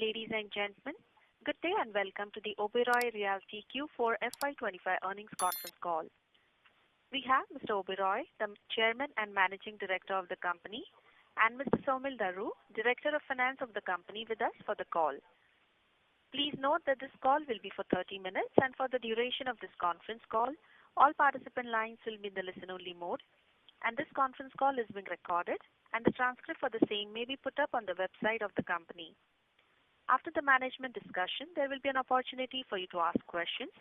Ladies and gentlemen, good day and welcome to the Oberoi Realty Q4FY25 earnings conference call. We have Mr. Oberoi, the Chairman and Managing Director of the company, and Mr. Saumil Daru, Director of Finance of the company, with us for the call. Please note that this call will be for 30 minutes, and for the duration of this conference call, all participant lines will be in the listen-only mode, and this conference call is being recorded, and the transcript for the same may be put up on the website of the company. After the management discussion, there will be an opportunity for you to ask questions.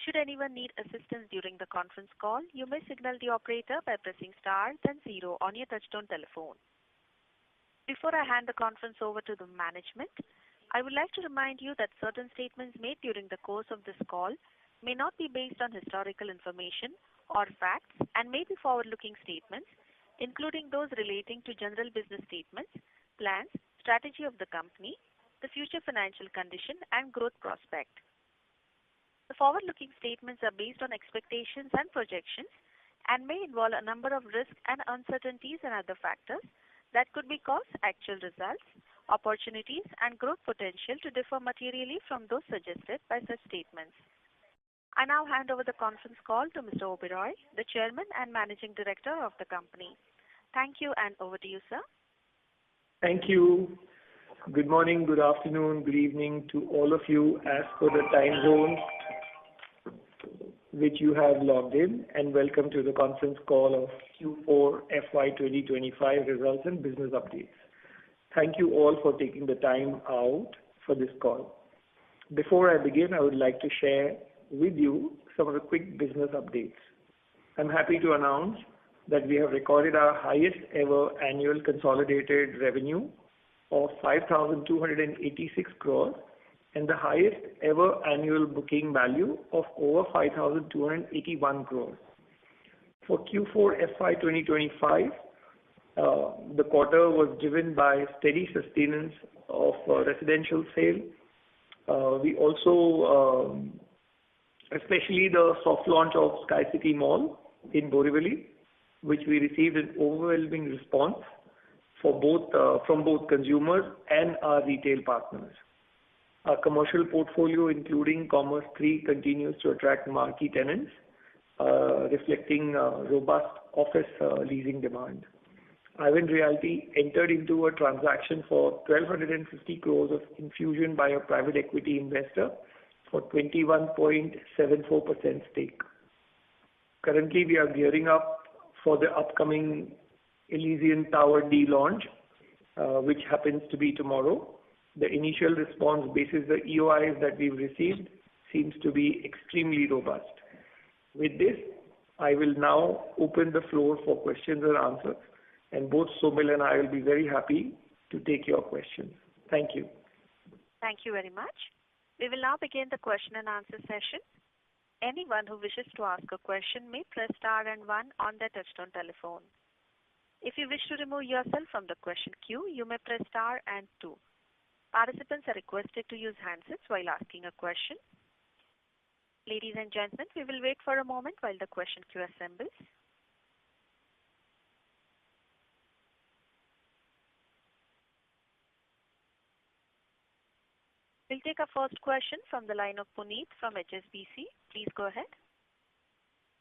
Should anyone need assistance during the conference call, you may signal the operator by pressing star then 0 on your touchtone telephone. Before I hand the conference over to the management, I would like to remind you that certain statements made during the course of this call may not be based on historical information or facts and may be forward-looking statements, including those relating to general business statements, plans, strategy of the company, the future financial condition, and growth prospect. The forward-looking statements are based on expectations and projections and may involve a number of risks and uncertainties and other factors that could cause actual results, opportunities, and growth potential to differ materially from those suggested by such statements. I now hand over the conference call to Mr. Oberoi, the Chairman and Managing Director of the company. Thank you, and over to you, sir. Thank you. Good morning, good afternoon, good evening to all of you as per the time zone which you have logged in, and welcome to the conference call of Q4 FY2025 results and business updates. Thank you all for taking the time out for this call. Before I begin, I would like to share with you some of the quick business updates. I'm happy to announce that we have recorded our highest ever annual consolidated revenue of 5,286 crores and the highest ever annual booking value of over 5,281 crores. For Q4 FY2025, the quarter was driven by steady sustenance of residential sale. We also, especially the soft launch of Sky City Mall in Borivali, which we received an overwhelming response from both consumers and our retail partners. Our commercial portfolio, including Commerce 3, continues to attract marquee tenants, reflecting robust office leasing demand. Oberoi Realty entered into a transaction for 1,250 crores of infusion by a private equity investor for 21.74% stake. Currently, we are gearing up for the upcoming Elysian Tower D launch, which happens to be tomorrow. The initial response basis the EOIs that we've received seems to be extremely robust. With this, I will now open the floor for questions and answers, and both Saumil and I will be very happy to take your questions. Thank you. Thank you very much. We will now begin the question and answer session. Anyone who wishes to ask a question may press star and 1 on their touchtone telephone. If you wish to remove yourself from the question queue, you may press star and 2. Participants are requested to use handsets while asking a question. Ladies and gentlemen, we will wait for a moment while the question queue assembles. We'll take our first question from the line of Puneet from HSBC. Please go ahead.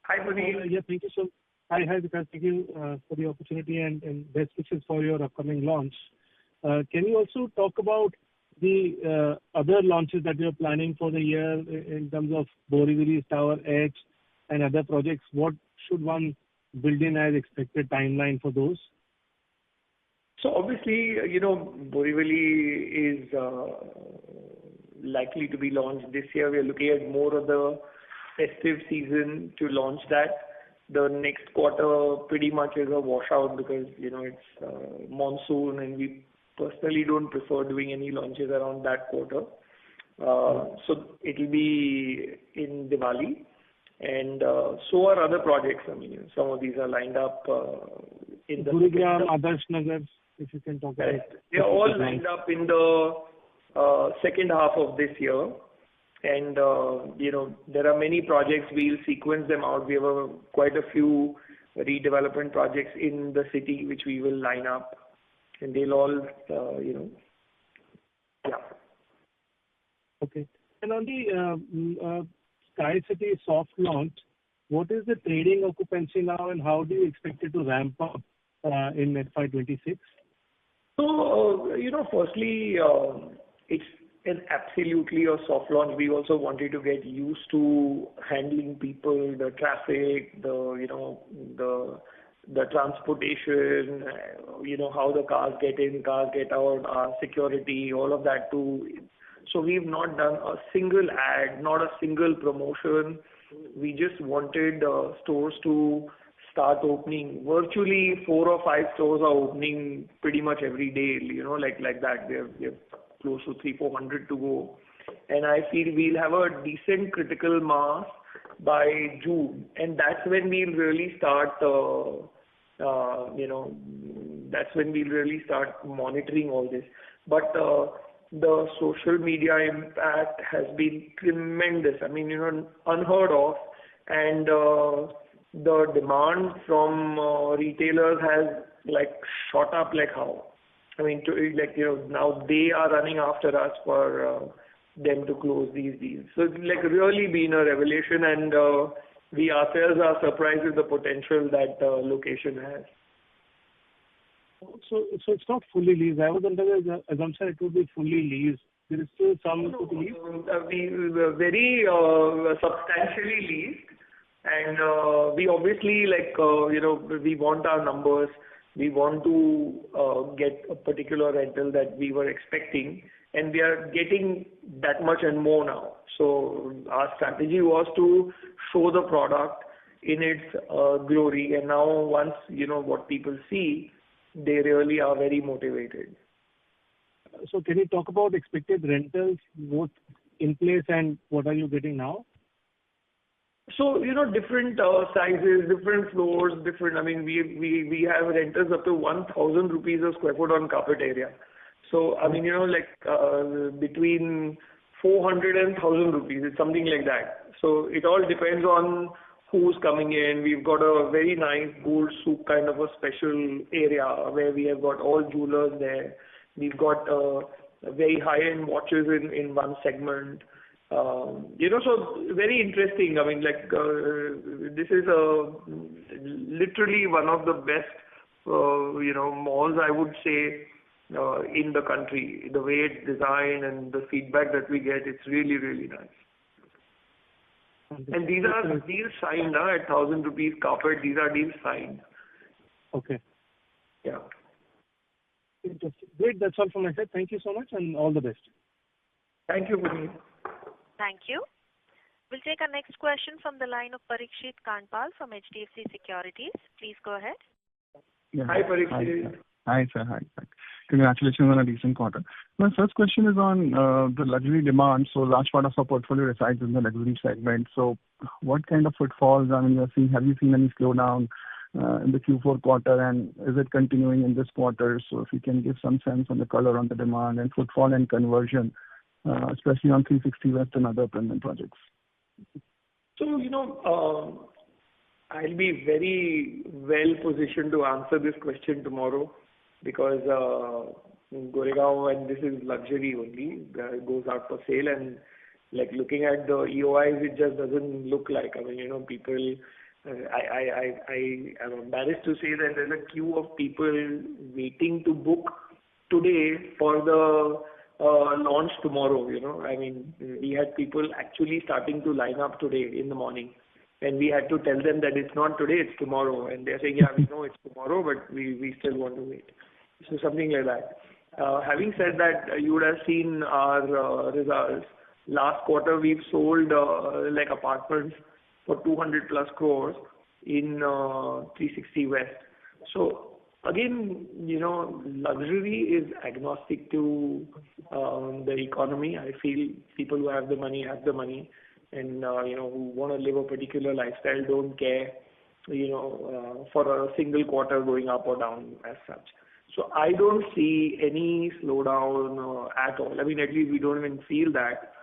Hi, Puneet. Yes, thank you so much. Hi, Vikas. Thank you for the opportunity and best wishes for your upcoming launch. Can you also talk about the other launches that you're planning for the year in terms of Borivali Tower H and other projects? What should one build in as expected timeline for those? So obviously, Borivali is likely to be launched this year. We are looking at more of the festive season to launch that. The next quarter pretty much is a washout because, it's monsoon and we personally don't prefer doing any launches around that quarter. So it will be in Diwali. And so are other projects. I mean, some of these are lined up in the... Gurugram, Adarsh Nagar, if you can talk about it. They are all lined up in the second half of this year. And, there are many projects. We'll sequence them out. We have quite a few redevelopment projects in the city which we will line up. And they'll all, Okay. And on the Sky City soft launch, what is the trading occupancy now, and how do you expect it to ramp up in FY26? So, firstly, it's an absolutely a soft launch. We also wanted to get used to handling people, the traffic, the transportation, how the cars get in, cars get out, security, all of that too. So we've not done a single ad, not a single promotion. We just wanted stores to start opening. Virtually 4 or 5 stores are opening pretty much every day, like that. We have close to 300-400 to go. And I feel we'll have a decent critical mass by June. And that's when we'll really start, that's when we'll really start monitoring all this. But the social media impact has been tremendous. I mean, unheard of. And the demand from retailers has shot up like how. I mean, now they are running after us for them to close these deals. So it's really been a revelation, and we ourselves are surprised with the potential that location has. So it's not fully leased. I was under the assumption it would be fully leased. There is still some to lease? We were very substantially leased. And we obviously, we want our numbers. We want to get a particular rental that we were expecting. And we are getting that much and more now. So our strategy was to show the product in its glory. And now once, what people see, they really are very motivated. So can you talk about expected rentals, both in place and what are you getting now? So, different sizes, different floors, I mean, we have rentals up to 1,000 rupees a square foot on carpet area. So, I mean, between 400 and 1,000 rupees, it's something like that. So, it all depends on who's coming in. We've got a very nice gold souk kind of a special area where we have got all jewelers there. We've got very high-end watches in one segment. So very interesting. I mean, this is literally one of the best, malls, I would say, in the country. The way it's designed and the feedback that we get, it's really, really nice. And these are deals signed at 1,000 rupees carpet. These are deals signed. Okay. Yeah. Interesting. Great. That's all from my side. Thank you so much and all the best. Thank you, Puneet. Thank you. We'll take our next question from the line of Parikshit Kandpal from HDFC Securities. Please go ahead. Yeah. Hi, Parikshit. Hi, sir. Hi. Congratulations on a decent quarter. My first question is on the luxury demand. So large part of our portfolio resides in the luxury segment. So what kind of footfalls, have you seen any slowdown in the Q4 quarter, and is it continuing in this quarter? So if you can give some sense on the color on the demand and footfall and conversion, especially on 360 West and other permanent projects. So, I'll be very well positioned to answer this question tomorrow because Goregaon, and this is luxury only, goes out for sale, and looking at the EOIs, it just doesn't look like. I mean, people. I am embarrassed to say that there's a queue of people waiting to book today for the launch tomorrow. I mean, we had people actually starting to line up today in the morning. And we had to tell them that it's not today, it's tomorrow. And they're saying, yeah, we know it's tomorrow, but we still want to wait. So something like that. Having said that, you would have seen our results. Last quarter, we've sold apartments for 200 plus crores in 360 West. So again, luxury is agnostic to the economy. I feel people who have the money have the money. And, who want to live a particular lifestyle don't care, for a single quarter going up or down as such. So I don't see any slowdown at all. I mean, at least we don't even feel that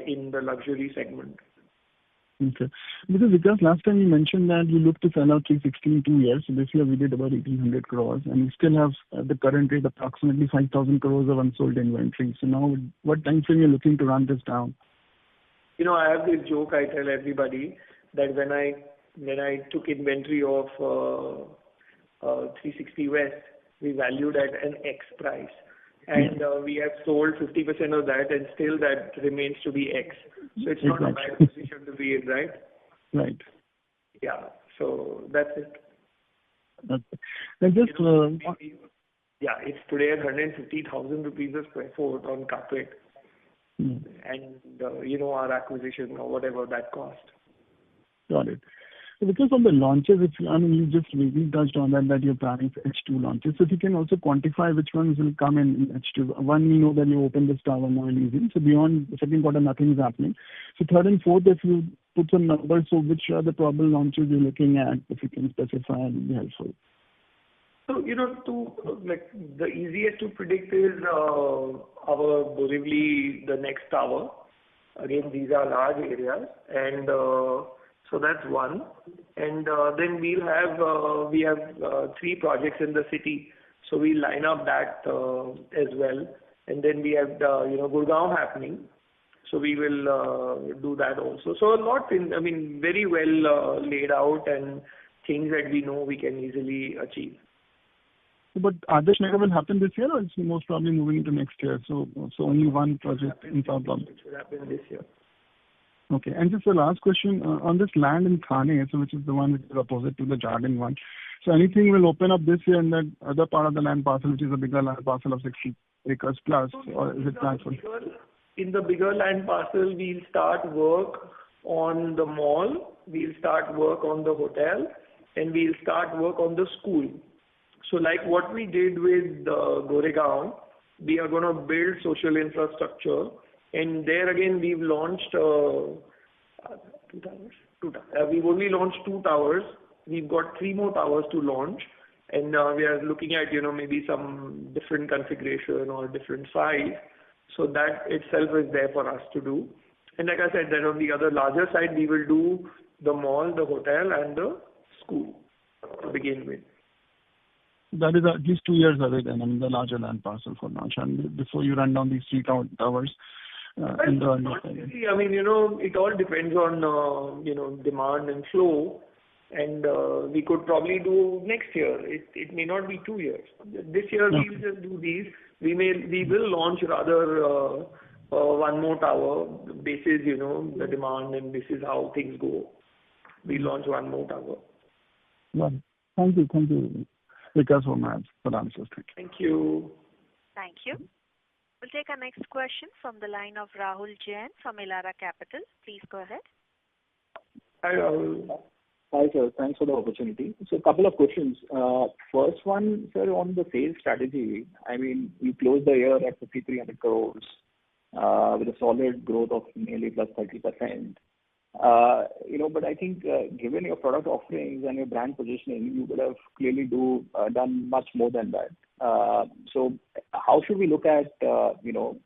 in the luxury segment. Okay. Because last time you mentioned that you looked to sell out 360 in 2 years. So this year we did about 1,800 crores, and we still have at the current rate approximately 5,000 crores of unsold inventory. So now, what time frame you're looking to run this down? I have this joke I tell everybody that when I took inventory of 360 West, we valued at an X price. And we have sold 50% of that, and still that remains to be X. So it's not a bad position to be in, right? Right. Yeah. So that's it. Okay. Then just it's today at 150,000 rupees a square foot on carpet, and our acquisition or whatever that cost. Got it. So because of the launches, you just really touched on that you're planning for H2 launches. So if you can also quantify which ones will come in H2. One, we know that you opened this tower now in leasing. So beyond the second quarter, nothing is happening. So third and fourth, if you put some numbers, so which are the probable launches you're looking at, if you can specify, it would be helpful. So, the easiest to predict is our Borivali, the next tower. Again, these are large areas, and so that's one. And then we have 3 projects in the city, so we line up that as well. And then we have Gurgaon happening, so we will do that also. So a lot very well laid out, and things that we know we can easily achieve. But Adarsh Nagar will happen this year, or it's most probably moving into next year? So only one project in South Bombay. It should happen this year. Okay. And just the last question on this land in Thane, so which is the one which is opposite to the Jardin one. So anything will open up this year in that other part of the land parcel, which is a bigger land parcel of 60 acres plus, or is it planned for? In the bigger land parcel, we'll start work on the mall, we'll start work on the hotel, and we'll start work on the school. So like what we did with Goregaon, we are going to build social infrastructure, and there again we've launched 2 towers. We've only launched 2 towers. We've got 3 more towers to launch, and we are looking at maybe some different configuration or different size. So that itself is there for us to do. And like I said, then on the other larger side, we will do the mall, the hotel, and the school to begin with. That is at least 2 years away then, the larger land parcel for launch, and before you run down these 3 towers. Not really. It all depends on, demand and flow, and we could probably do next year. It may not be 2 years. This year we will just do these. We will launch rather 1 more tower, basis, the demand, and this is how things go. We launch 1 more tower. Well, thank you. Because for the answers. Thank you. Thank you. We'll take our next question from the line of Rahul Jain from Elara Capital. Please go ahead. Hi, Rahul. Hi, sir. Thanks for the opportunity. So a couple of questions. First one, sir, on the sales strategy. You closed the year at 5,300 crores with a solid growth of nearly plus 30%. But I think given your product offerings and your brand positioning, you would have clearly done much more than that. So how should we look at your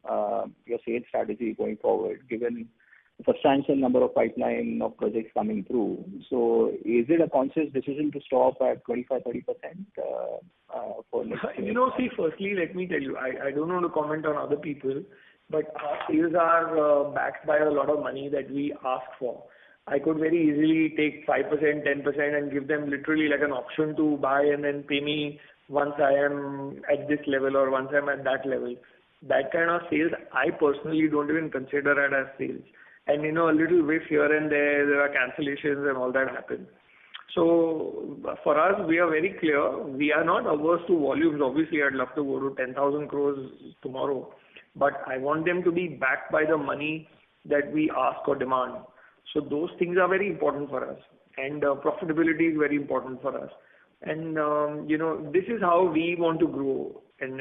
sales strategy going forward, given the substantial number of pipeline of projects coming through? So is it a conscious decision to stop at 25-30% for next year? See, firstly, let me tell you, I don't want to comment on other people, but our sales are backed by a lot of money that we ask for. I could very easily take 5%, 10% and give them literally like an option to buy and then pay me once I am at this level or once I'm at that level. That kind of sales, I personally don't even consider it as sales. And a little whiff here and there are cancellations and all that happen. So for us, we are very clear. We are not averse to volumes. Obviously, I'd love to go to 10,000 crores tomorrow. But I want them to be backed by the money that we ask or demand. So those things are very important for us. And profitability is very important for us. And, this is how we want to grow. And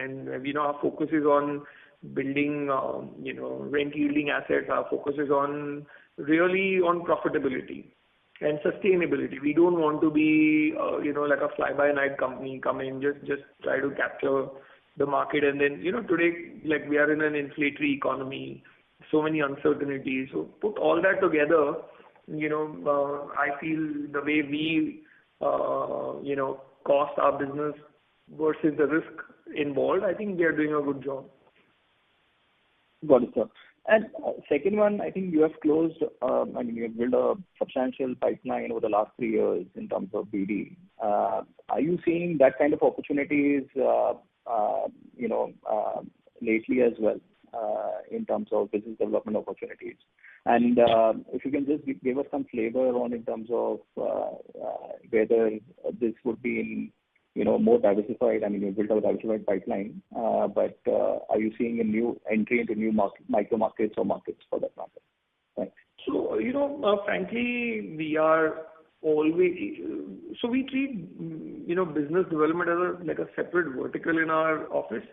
our focus is on building, rent-yielding assets. Our focus is on really on profitability and sustainability. We don't want to be, like a fly-by-night company, come in, just try to capture the market. And then, today, like we are in an inflationary economy, so many uncertainties. So put all that together, I feel the way we, cost our business versus the risk involved, I think we are doing a good job. Got it, sir. And second one, I think you have closed, you have built a substantial pipeline over the last 3 years in terms of BD. Are you seeing that kind of opportunities, lately as well, in terms of business development opportunities? And if you can just give us some flavor on in terms of whether this would be in more diversified. You've built a diversified pipeline, but are you seeing a new entry into new micro markets or markets for that matter? Thanks. So, frankly, we are always, so we treat, business development as like a separate vertical in our office,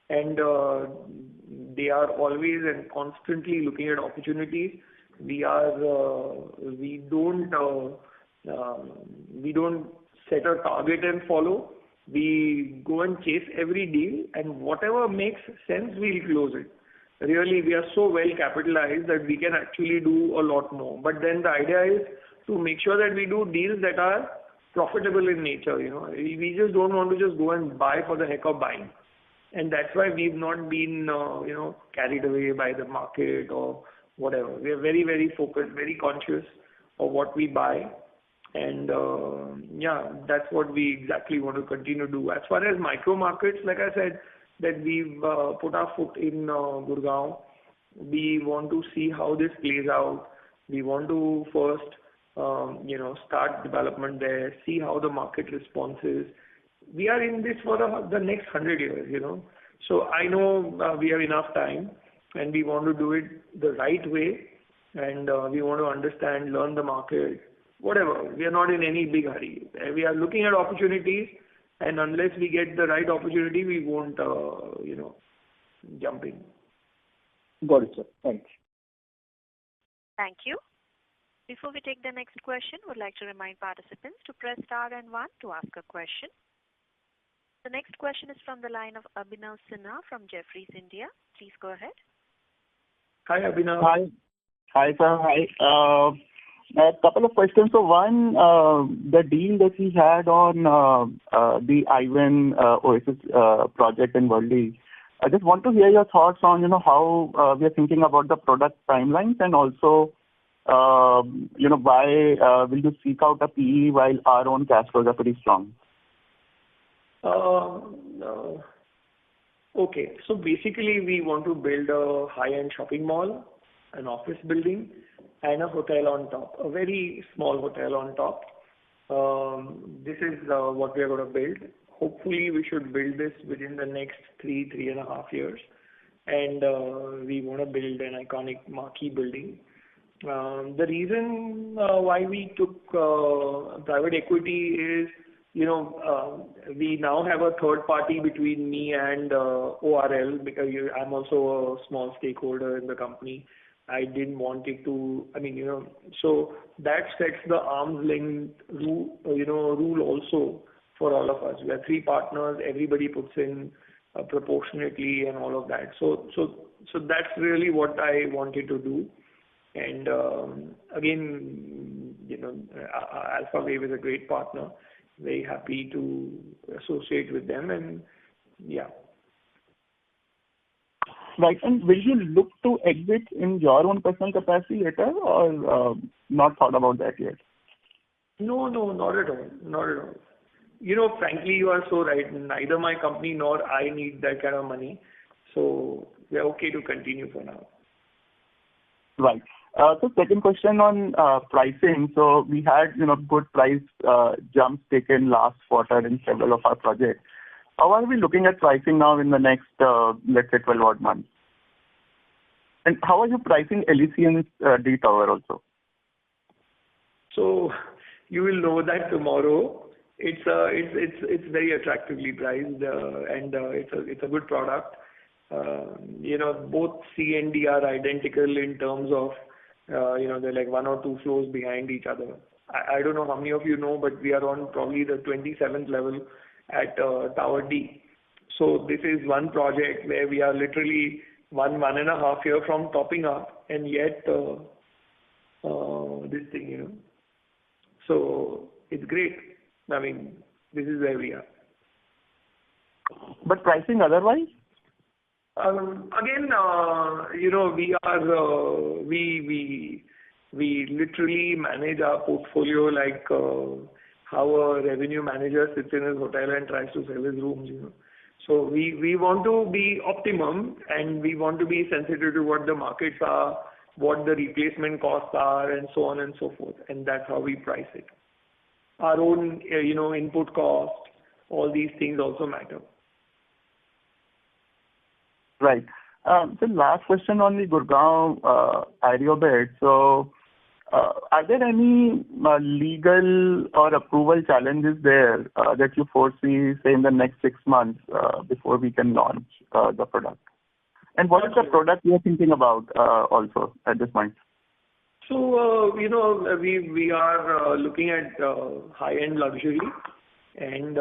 and they are always and constantly looking at opportunities. We don't set a target and follow. We go and chase every deal, and whatever makes sense, we'll close it. Really, we are so well capitalized that we can actually do a lot more. But then the idea is to make sure that we do deals that are profitable in nature. We just don't want to just go and buy for the heck of buying. And that's why we've not been, carried away by the market or whatever. We are very, very focused, very conscious of what we buy. And, that's what we exactly want to continue to do. As far as micro markets, like I said, that we've put our foot in Gurgaon. We want to see how this plays out. We want to first, start development there, see how the market response is. We are in this for the next 100 years, So I know we have enough time, and we want to do it the right way, and we want to understand, learn the market, whatever. We are not in any big hurry. We are looking at opportunities, and unless we get the right opportunity, we won't, jump in. Got it, sir. Thanks. Thank you. Before we take the next question, we'd like to remind participants to press star and 1 to ask a question. The next question is from the line of Abhinav Sinha from Jefferies India. Please go ahead. Hi, Abhinav. Hi, sir. Hi. A couple of questions. So one, the deal that we had on the Ivan Oasis project in Worli, I just want to hear your thoughts on, how we are thinking about the product timelines, and also, why will you seek out a PE while our own cash flows are pretty strong? Okay. So basically, we want to build a high-end shopping mall, an office building, and a hotel on top, a very small hotel on top. This is what we are going to build. Hopefully, we should build this within the next 3.5 years. And we want to build an iconic marquee building. The reason why we took private equity is, we now have a third party between me and ORL, because I'm also a small stakeholder in the company. I didn't want it to, so that sets the arm's length rule also for all of us. We are 3 partners. Everybody puts in proportionately and all of that. So that's really what I wanted to do. And again, Alpha Wave is a great partner. Very happy to associate with them, and yeah. Right. And will you look to exit in your own personal capacity later, or not thought about that yet? No, not at all. Not at all. Frankly, you are so right. Neither my company nor I need that kind of money. So we are okay to continue for now. Right. So second question on pricing. So we had, good price jumps taken last quarter in several of our projects. How are we looking at pricing now in the next, let's say, 12 odd months? And how are you pricing Elysian's D Tower also? So you will know that tomorrow. It's very attractively priced, and it's a good product. Both C and D are identical in terms of, they're like 1 or 2 floors behind each other. I don't know how many of you know, but we are on probably the 27th level at Tower D. So this is one project where we are literally 1.5 years from topping up, and yet this thing. So it's great. I mean, this is where we are. But pricing otherwise? Again, we literally manage our portfolio like how a revenue manager sits in his hotel and tries to sell his rooms. So we want to be optimum, and we want to be sensitive to what the markets are, what the replacement costs are, and so on and so forth. And that's how we price it. Our own, input cost, all these things also matter. Right. So last question on the Gurgaon Aereo bid. So are there any legal or approval challenges there that you foresee, say, in the next 6 months before we can launch the product? And what is the product you are thinking about also at this point? So, we are looking at high-end luxury, and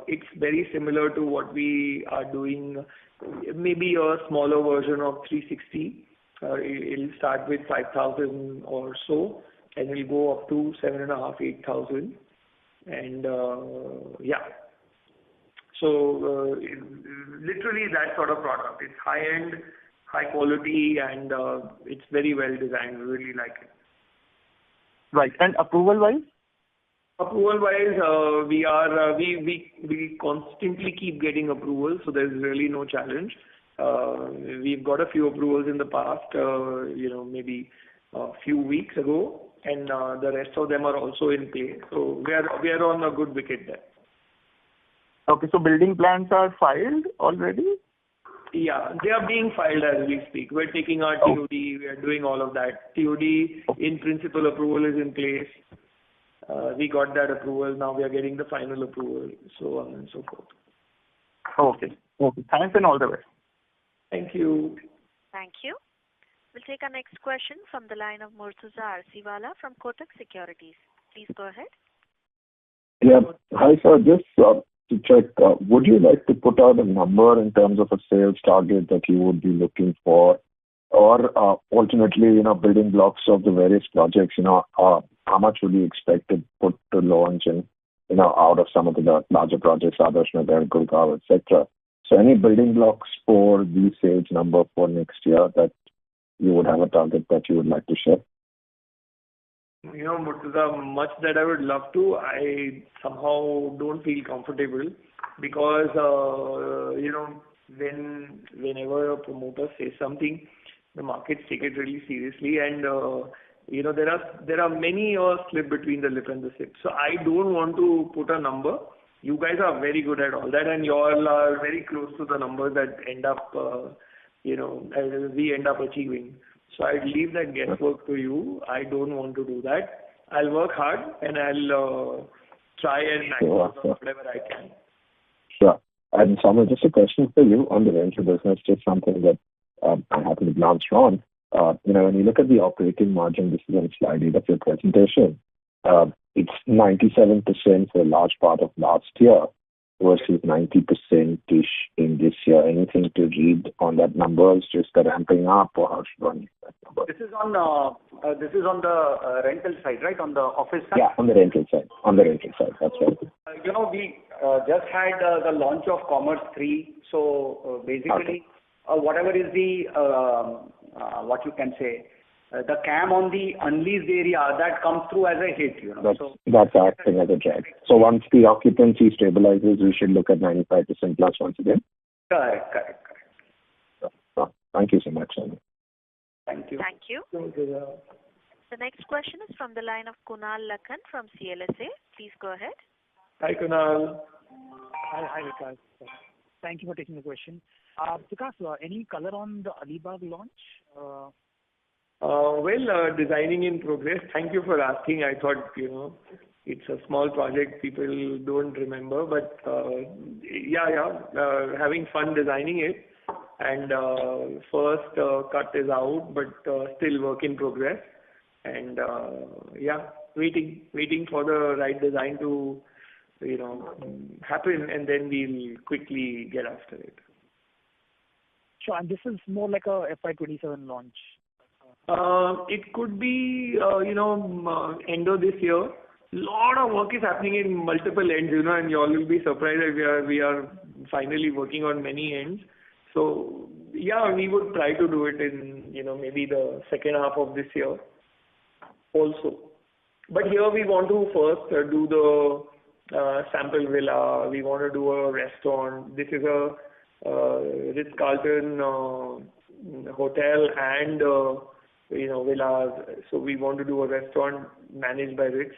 it's very similar to what we are doing, maybe a smaller version of 360. It'll start with 5,000 or so, and it'll go up to 7,500, 8,000. And so literally that sort of product. It's high-end, high quality, and it's very well designed. We really like it. Right. And approval-wise? Approval-wise, we constantly keep getting approvals, so there's really no challenge. We've got a few approvals in the past, maybe a few weeks ago, and the rest of them are also in place. So we are on a good wicket there. Okay, so building plans are filed already? Yeah, they are being filed as we speak. We're taking our TOD, we are doing all of that. TOD in principle approval is in place. We got that approval, now we are getting the final approval, so on and so forth. Okay. Thanks and all the best. Thank you. Thank you. We'll take our next question from the line of Murtuza Arsiwala from Kotak Securities. Please go ahead. Yeah. Hi, sir. Just to check, would you like to put out a number in terms of a sales target that you would be looking for? Or alternately, building blocks of the various projects, how much would you expect to put to launch and, out of some of the larger projects, Adarsh Nagar, Gurgaon, etc. So any building blocks for the sales number for next year that you would have a target that you would like to share? Murtuza, much that I would love to, I somehow don't feel comfortable because, whenever a promoter says something, the markets take it really seriously, and there are many slip between the lip and the sip. So I don't want to put a number. You guys are very good at all that, and you all are very close to the numbers that end up, we end up achieving. So I'd leave that guesswork to you. I don't want to do that. I'll work hard and I'll try and maximize whatever I can. Sure. And Samuel, just a question for you on the rental business, just something that I happen to glance on. When you look at the operating margin, this is on slide 8 of your presentation. It's 97% for a large part of last year versus 90%-ish in this year. Anything to read on that number? Is just the ramping up, or how should one use that number? This is on the rental side, right? On the office side? Yeah, on the rental side. That's right. We just had the launch of Commerce 3. So basically, whatever is the what you can say, the CAM on the unleased area, that comes through as a hit. That's acting as a drag. So once the occupancy stabilizes, we should look at 95% plus once again? Correct. Thank you so much, Samuel. Thank you. Thank you. The next question is from the line of Kunal Lakhan from CLSA. Please go ahead. Hi, Kunal. Hi, Vikas. Thank you for taking the question. Vikas, any color on the Alibag launch? Designing in progress. Thank you for asking. I thought, it's a small project people don't remember, but having fun designing it. And first cut is out, but still work in progress. And waiting for the right design to, happen, and then we'll quickly get after it. Sure, and this is more like a FY27 launch. It could be, end of this year. Lot of work is happening in multiple ends, and you all will be surprised that we are finally working on many ends. So, yeah, we would try to do it in, maybe the second half of this year also. But here we want to first do the sample villa. We want to do a restaurant. This is a Ritz-Carlton hotel and villas. So we want to do a restaurant managed by Ritz,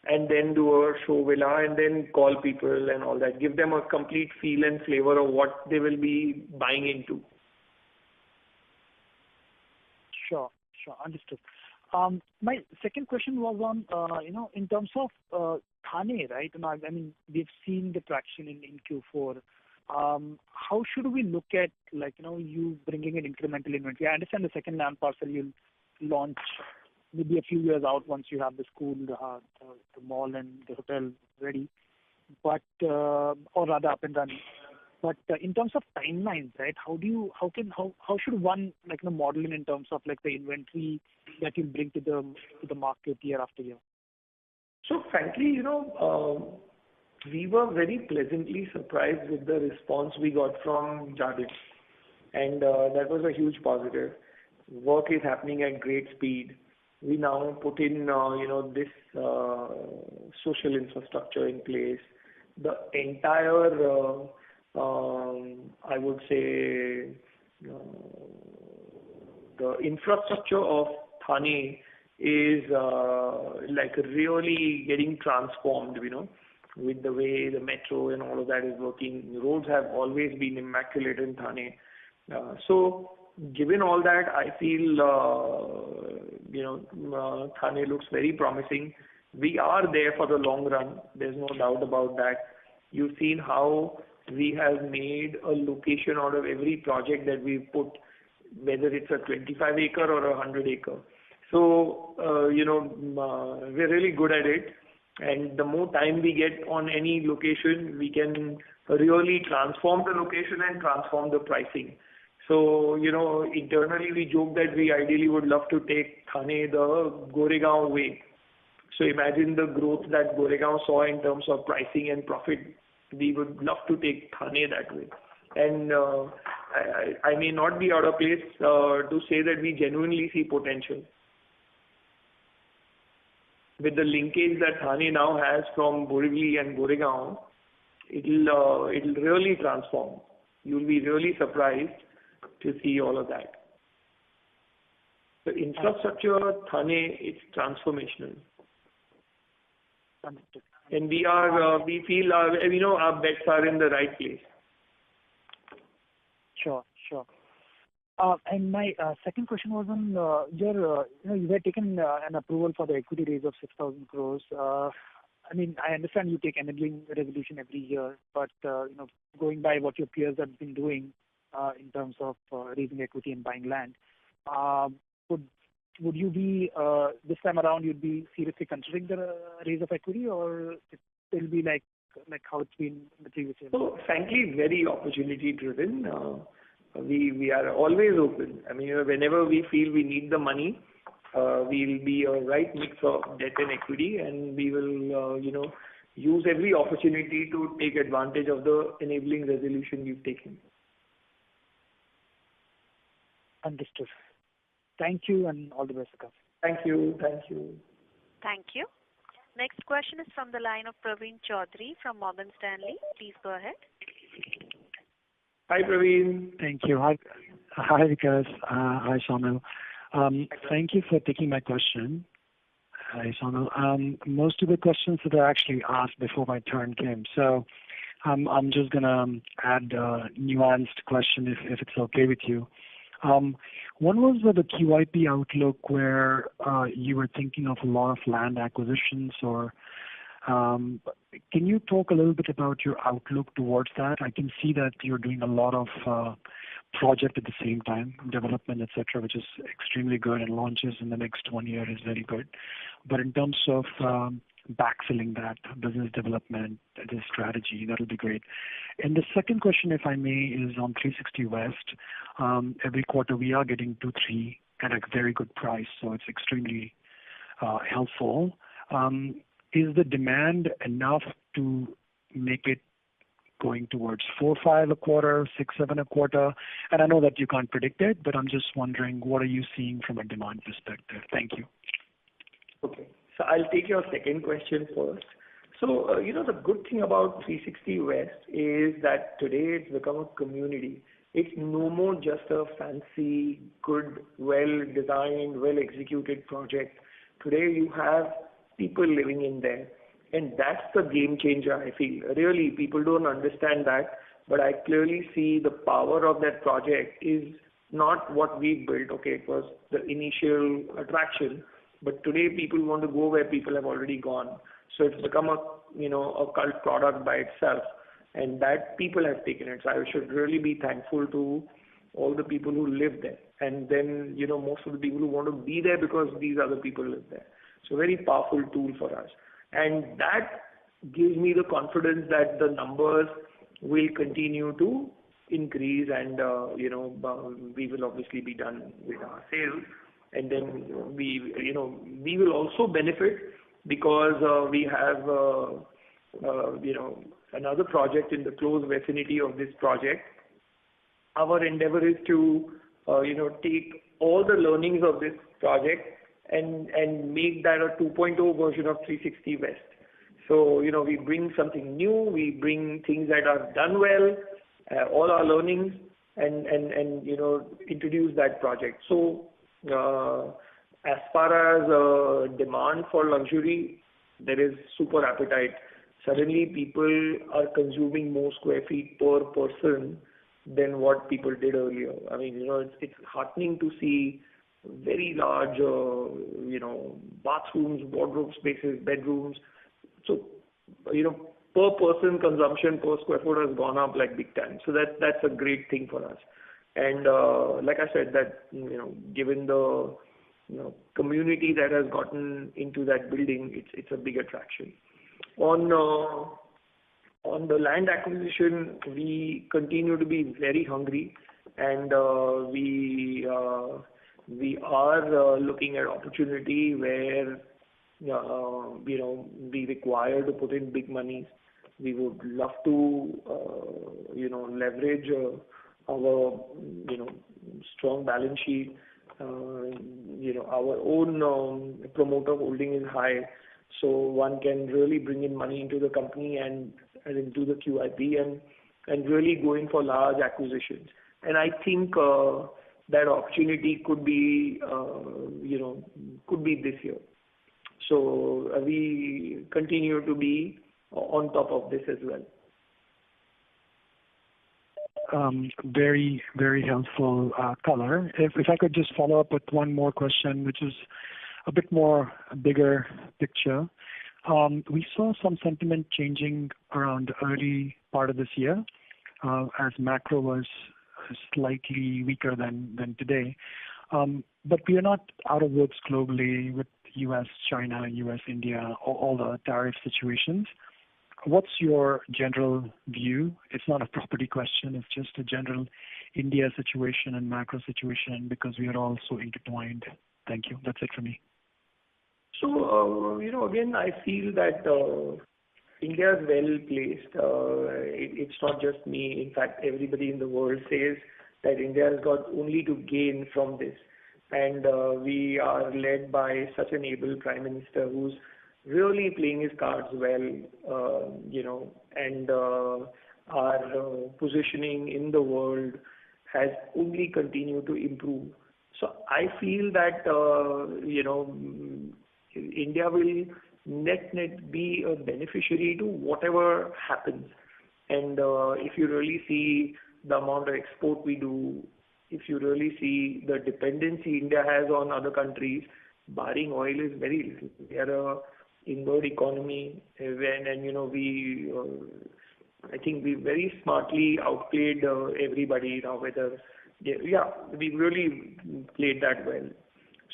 and then do a show villa, and then call people and all that. Give them a complete feel and flavor of what they will be buying into. Sure. Understood. My second question was on, in terms of Thane, right? I mean, we've seen the traction in Q4. How should we look at, you bringing in incremental inventory? I understand the second land parcel you'll launch maybe a few years out once you have the school, the mall and the hotel ready, but or rather up and running. But in terms of timelines, right? How should one model in terms of the inventory that you bring to the market year after year? So frankly, we were very pleasantly surprised with the response we got from Jardin, and that was a huge positive. Work is happening at great speed. We now put in, this social infrastructure in place. The entire, I would say, the infrastructure of Thane is really getting transformed, with the way the metro and all of that is working. Roads have always been immaculate in Thane. So given all that, I feel, Thane looks very promising. We are there for the long run. There's no doubt about that. You've seen how we have made a location out of every project that we've put, whether it's a 25-acre or a 100-acre. So, we're really good at it. And the more time we get on any location, we can really transform the location and transform the pricing. So, internally we joke that we ideally would love to take Thane the Goregaon way. So imagine the growth that Goregaon saw in terms of pricing and profit. We would love to take Thane that way. And I may not be out of place to say that we genuinely see potential. With the linkage that Thane now has from Borivali and Goregaon, it'll really transform. You'll be really surprised to see all of that. The infrastructure, Thane, it's transformational. Understood. And we feel our bets are in the right place. Sure. And my second question was on you were taken an approval for the equity raise of 6,000 crores. I mean, I understand you take enabling resolution every year, but going by what your peers have been doing in terms of raising equity and buying land, would you be this time around you'd be seriously considering the raise of equity, or it will be like how it's been in the previous years? So frankly, very opportunity driven. We are always open. I mean, whenever we feel we need the money, we'll be a right mix of debt and equity, and we will, use every opportunity to take advantage of the enabling resolution we've taken. Understood. Thank you, and all the best, Vikas. Thank you. Thank you. Next question is from the line of Praveen Chaudhary from Morgan Stanley. Please go ahead. Hi, Praveen. Thank you. Hi, Vikas. Hi, Saumil. Thank you for taking my question. Hi, Saumil. Most of the questions that I actually asked before my turn came, so I'm just gonna add a nuanced question if it's okay with you. One was the QIP outlook where you were thinking of a lot of land acquisitions, or can you talk a little bit about your outlook towards that? I can see that you're doing a lot of project at the same time, development, etc., which is extremely good, and launches in the next 1 year is very good. But in terms of backfilling that business development, the strategy, that'll be great. And the second question, if I may, is on 360 West. Every quarter we are getting 2-3 at a very good price, so it's extremely helpful. Is the demand enough to make it going towards 4, 5 a quarter, 6, 7 a quarter? And I know that you can't predict it, but I'm just wondering, what are you seeing from a demand perspective? Thank you. Okay. So I'll take your second question first. So, the good thing about 360 West is that today it's become a community. It's no more just a fancy, good, well-designed, well-executed project. Today you have people living in there. And that's the game changer, I feel. Really, people don't understand that, but I clearly see the power of that project is not what we built. Okay, it was the initial attraction, but today people want to go where people have already gone. So it's become a cult product by itself, and that people have taken it. So I should really be thankful to all the people who live there. And then, most of the people who want to be there because these other people live there. So very powerful tool for us. And that gives me the confidence that the numbers will continue to increase and, we will obviously be done with our sales. And then we will also benefit because we have, another project in the close vicinity of this project. Our endeavor is to, take all the learnings of this project and make that a 2.0 version of 360 West. So, we bring something new, we bring things that are done well, all our learnings, and introduce that project. So, as far as demand for luxury, there is super appetite. Suddenly, people are consuming more square feet per person than what people did earlier. I mean, it's heartening to see very large, bathrooms, wardrobe spaces, bedrooms. So, per person consumption per square foot has gone up like big time. So that's a great thing for us. And like I said, that given the community that has gotten into that building, it's a big attraction. On the land acquisition, we continue to be very hungry, and we are looking at opportunity where we require to put in big money. We would love to leverage our strong balance sheet. Our own promoter holding is high, so one can really bring in money into the company and into the QIP and really go in for large acquisitions. And I think that opportunity could be this year. So we continue to be on top of this as well. Very, very helpful color. If I could just follow up with one more question, which is a bit more bigger picture. We saw some sentiment changing around the early part of this year as macro was slightly weaker than today. But we are not out of woods globally with U.S., China, U.S., India, all the tariff situations. What's your general view? It's not a property question. It's just a general India situation and macro situation because we are all so intertwined. Thank you. That's it for me. So, again, I feel that India is well placed. It's not just me. In fact, everybody in the world says that India has got only to gain from this. And we are led by such an able Prime Minister who's really playing his cards well, and our positioning in the world has only continued to improve. So I feel that, India will net be a beneficiary to whatever happens. And if you really see the amount of export we do, if you really see the dependency India has on other countries, barring oil is very little. We are a inward economy, we I think we very smartly outplayed everybody now. We really played that well.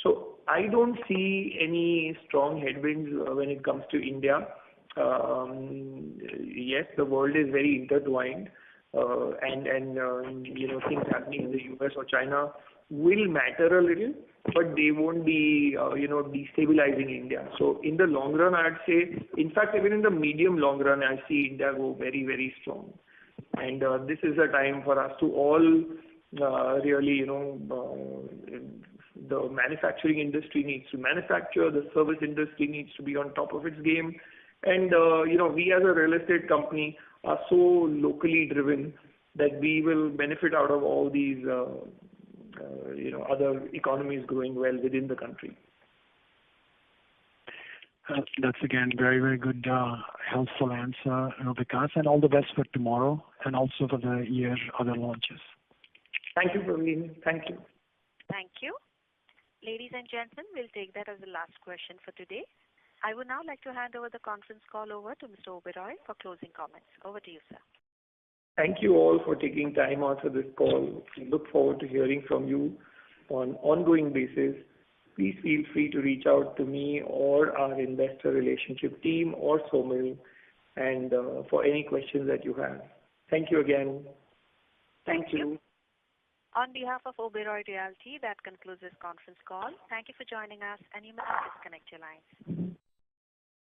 So I don't see any strong headwinds when it comes to India. Yes, the world is very intertwined, and things happening in the US or China will matter a little, but they won't be, destabilizing India. So in the long run, I'd say, in fact, even in the medium long run, I see India go very, very strong. And this is a time for us to all really, the manufacturing industry needs to manufacture, the service industry needs to be on top of its game. And, we as a real estate company are so locally driven that we will benefit out of all these, other economies growing well within the country. That's again very, very good, helpful answer, Vikas, and all the best for tomorrow and also for the year other launches. Thank you, Praveen. Thank you. Thank you. Ladies and gentlemen, we'll take that as the last question for today. I would now like to hand over the conference call over to Mr. Oberoi for closing comments. Over to you, sir. Thank you all for taking time out for this call. We look forward to hearing from you on ongoing basis. Please feel free to reach out to me or our investor relationship team or Somil and for any questions that you have. Thank you again. Thank you. On behalf of Oberoi Realty, that concludes this conference call. Thank you for joining us, and you may now disconnect your lines.